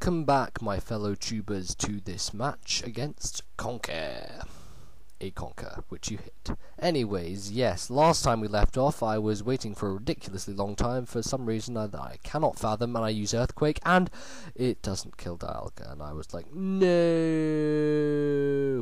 Welcome back, my fellow tubers, to this match against KonQr. A KonQr, which you hit. Anyways, yes, last time we left off, I was waiting for a ridiculously long time for some reason that I cannot fathom, and I use Earthquake, and it doesn't kill Dialga, and I was like, no!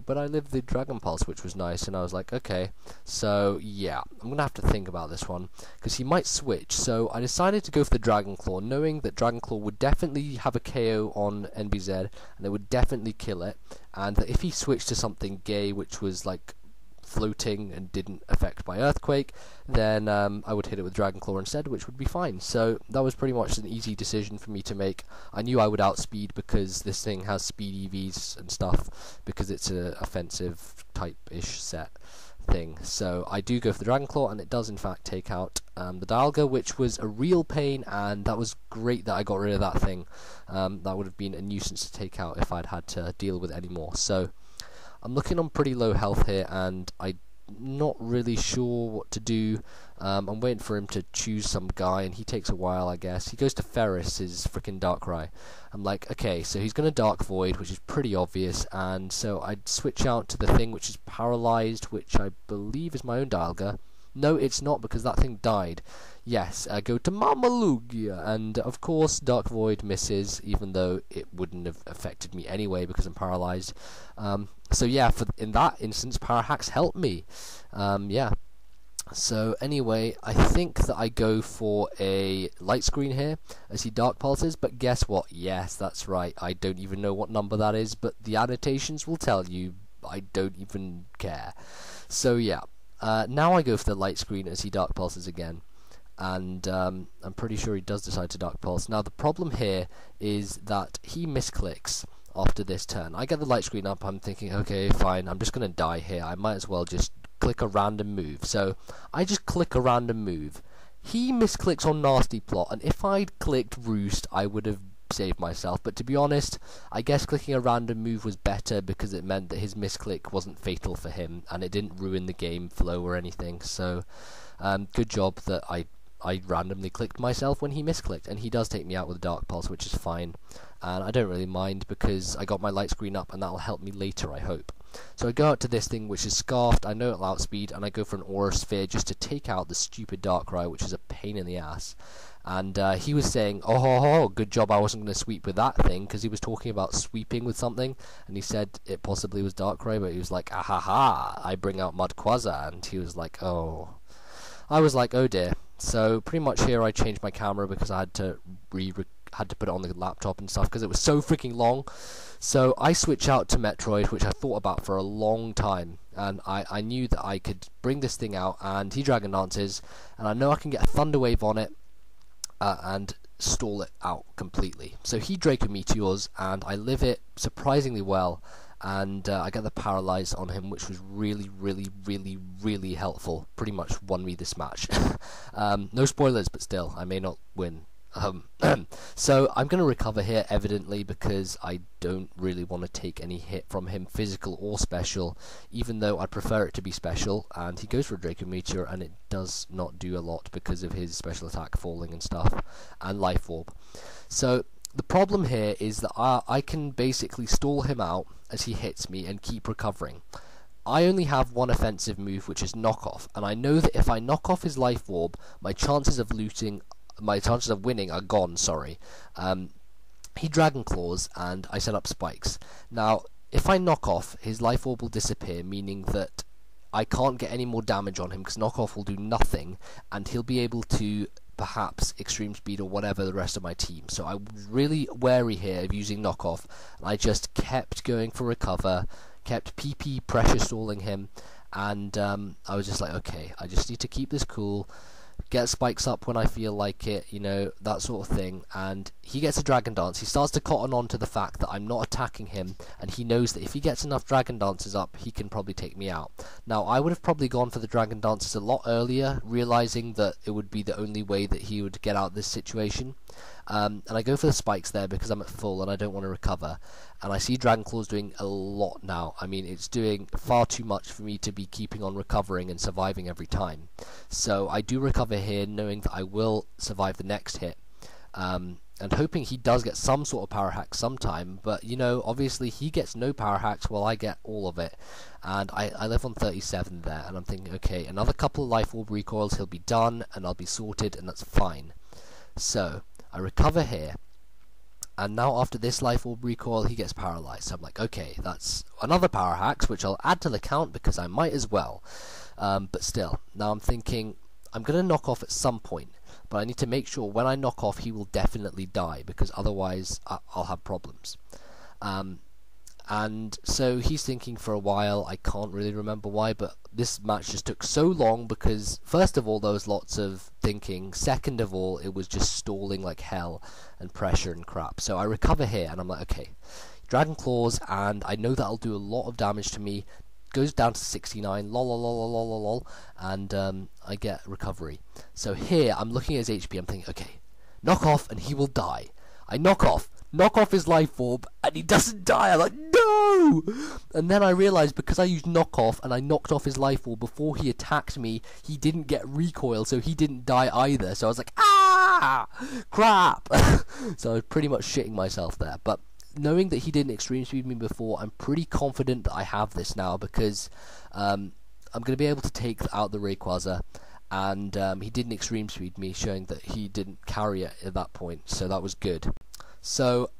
But I lived the Dragon Pulse, which was nice, and I was like, okay, so yeah, I'm gonna have to think about this one, because he might switch, so I decided to go for the Dragon Claw, knowing that Dragon Claw would definitely have a KO on NBZ, and it would definitely kill it, and that if he switched to something gay, which was like floating and didn't affect by Earthquake, then I would hit it with Dragon Claw instead, which would be fine. So that was pretty much an easy decision for me to make. I knew I would outspeed because this thing has speed EVs and stuff, because it's an offensive type-ish set thing. So I do go for the Dragon Claw, and it does in fact take out the Dialga, which was a real pain, and that was great that I got rid of that thing. That would have been a nuisance to take out if I'd had to deal with it anymore. So I'm looking on pretty low health here, and I'm not really sure what to do. I'm waiting for him to choose some guy, and he takes a while, I guess. He goes to Ferris, his frickin' Darkrai. I'm like, okay, so he's going to Dark Void, which is pretty obvious, and so I'd switch out to the thing which is paralyzed, which I believe is my own Dialga. No, it's not, because that thing died. Yes, I go to Mamalugia, and of course Dark Void misses, even though it wouldn't have affected me anyway because I'm paralyzed. So yeah, in that instance, Parahax helped me. Yeah. So anyway, I think that I go for a light screen here as he Dark Pulses, but guess what? Yes, that's right. I don't even know what number that is, but the annotations will tell you. I don't even care. So yeah. Now I go for the light screen as he Dark Pulses again, and I'm pretty sure he does decide to Dark Pulse. Now the problem here is that he misclicks after this turn. I get the light screen up, I'm thinking, okay, fine, I'm just going to die here, I might as well just click a random move. So I just click a random move. He misclicks on Nasty Plot, and if I'd clicked Roost, I would have saved myself, but to be honest, I guess clicking a random move was better because it meant that his misclick wasn't fatal for him, and it didn't ruin the game flow or anything. So good job that I randomly clicked myself when he misclicked, and he does take me out with a Dark Pulse, which is fine, and I don't really mind because I got my light screen up, and that'll help me later, I hope. So I go out to this thing which is Scarfed, I know it'll outspeed, and I go for an Aura Sphere just to take out the stupid Darkrai, which is a pain in the ass. And he was saying, oh, good job I wasn't going to sweep with that thing, because he was talking about sweeping with something, and he said it possibly was Darkrai, but he was like, ahaha, I bring out Mudquazza, and he was like, oh. I was like, oh dear. So pretty much here I changed my camera because I had to put it on the laptop and stuff because it was so freaking long. So I switch out to Metroid, which I thought about for a long time, and I knew that I could bring this thing out, and he Dragon Dances, and I know I can get a Thunder Wave on it, and stall it out completely. So he Draco Meteors, and I live it surprisingly well, and I get the Paralyzed on him, which was really, really, really, really helpful. Pretty much won me this match. No spoilers, but still, I may not win. So I'm going to recover here, evidently, because I don't really want to take any hit from him, physical or special, even though I'd prefer it to be special. And he goes for a Draco Meteor, and it does not do a lot because of his special attack falling and stuff, and Life Orb. So the problem here is that I can basically stall him out as he hits me and keep recovering. I only have one offensive move, which is Knock Off, and I know that if I knock off his Life Orb, my chances of winning are gone, sorry. He Dragon Claws, and I set up spikes. Now, if I knock off, his Life Orb will disappear, meaning that I can't get any more damage on him, because knock off will do nothing, and he'll be able to perhaps Extreme Speed or whatever the rest of my team. So I was really wary here of using knock off, and I just kept going for recover, kept PP pressure stalling him, and I was just like, okay, I just need to keep this cool, get spikes up when I feel like it, you know, that sort of thing. And he gets a Dragon Dance. He starts to cotton on to the fact that I'm not attacking him, and he knows that if he gets enough Dragon Dances up, he can probably take me out. Now, I would have probably gone for the Dragon Dances a lot earlier, realizing that it would be the only way that he would get out of this situation. And I go for the spikes there because I'm at full and I don't want to recover. And I see Dragon Claws doing a lot now. I mean, it's doing far too much for me to be keeping on recovering and surviving every time. So I do recover here, knowing that I will survive the next hit. and hoping he does get some sort of parahax sometime, but you know, obviously he gets no parahax while I get all of it, and I live on 37 there, and I'm thinking, okay, another couple of life orb recoils, he'll be done, and I'll be sorted, and that's fine. So, I recover here, and now after this life orb recoil, he gets paralyzed. So I'm like, okay, that's another parahax, which I'll add to the count because I might as well. But still, now I'm thinking, I'm going to knock off at some point, but I need to make sure when I knock off he will definitely die, because otherwise I'll have problems. And so he's thinking for a while. I can't really remember why, but this match just took so long because first of all there was lots of thinking, second of all it was just stalling like hell and pressure and crap. So I recover here and I'm like, okay, Dragon Claws, and I know that'll do a lot of damage to me. Goes down to 69, lol lol lol lol lol lol, and I get recovery. So here I'm looking at his HP, I'm thinking, okay, knock off and he will die. I knock off his life orb, and he doesn't die. I'm like, no! And then I realised because I used knock off and I knocked off his life orb before he attacked me, he didn't get recoil, so he didn't die either. So I was like, ah, crap! So I was pretty much shitting myself there. But knowing that he didn't extreme speed me before, I'm pretty confident that I have this now, because I'm going to be able to take out the Rayquaza, and he didn't extreme speed me, showing that he didn't carry it at that point, so that was good. So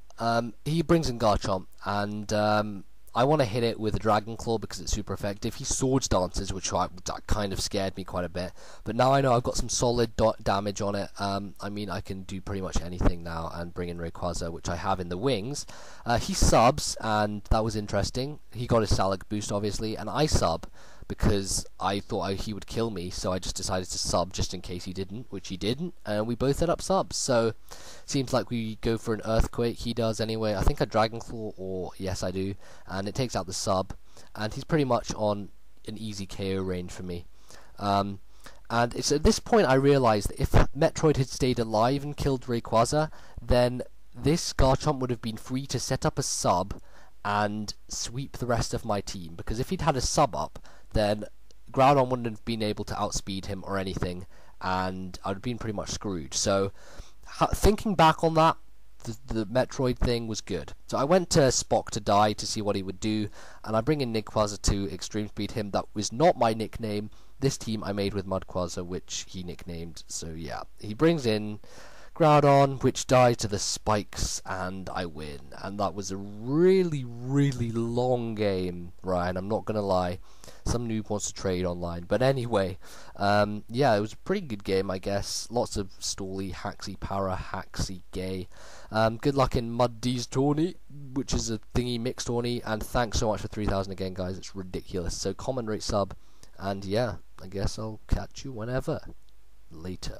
he brings in Garchomp, and I want to hit it with a Dragon Claw because it's super effective. He Swords Dances, which that kind of scared me quite a bit, but now I know I've got some solid damage on it. I mean, I can do pretty much anything now and bring in Rayquaza, which I have in the wings. He subs, and that was interesting. He got his Salac boost, obviously, and I sub because I thought he would kill me, so I just decided to sub just in case he didn't, which he didn't, and we both end up subs. So seems like we go for an Earthquake. He does anyway. I think I Dragon Claw, or yes I do, and it takes out the sub, and he's pretty much on an easy KO range for me. And it's at this point I realised that if Metroid had stayed alive and killed Rayquaza, then this Garchomp would have been free to set up a sub and sweep the rest of my team, because if he'd had a sub up, then Groudon wouldn't have been able to outspeed him or anything, and I'd have been pretty much screwed. So thinking back on that, the Metroid thing was good. So I went to Spock to die to see what he would do, and I bring in Nigquaza to extreme speed him. That was not my nickname. This team I made with Mudquaza, which he nicknamed. So yeah, he brings in Groudon, which dies to the spikes, and I win. And that was a really, really long game, Ryan, I'm not gonna lie. Some noob wants to trade online, but anyway, yeah, it was a pretty good game, I guess. Lots of stally, haxy, parahaxy, gay. Good luck in Mud D's tourney, which is a thingy mixed tourney, and thanks so much for 3,000 again, guys. It's ridiculous. So comment, rate, sub, and yeah, I guess I'll catch you whenever. Later.